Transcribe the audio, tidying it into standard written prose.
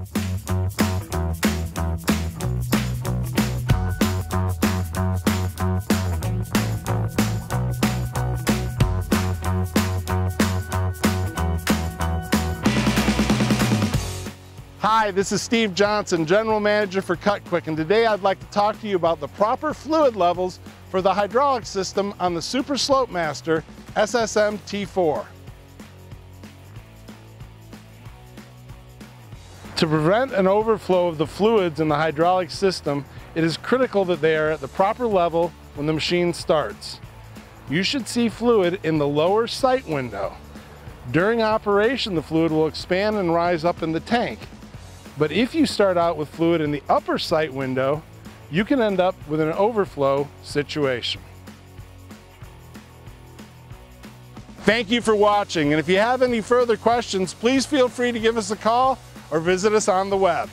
Hi, this is Steve Johnson, General Manager for Kut Kwick, and today I'd like to talk to you about the proper fluid levels for the hydraulic system on the SuperSlopeMaster T4. To prevent an overflow of the fluids in the hydraulic system, it is critical that they are at the proper level when the machine starts. You should see fluid in the lower sight window. During operation, the fluid will expand and rise up in the tank. But if you start out with fluid in the upper sight window, you can end up with an overflow situation. Thank you for watching, and if you have any further questions, please feel free to give us a call or visit us on the web.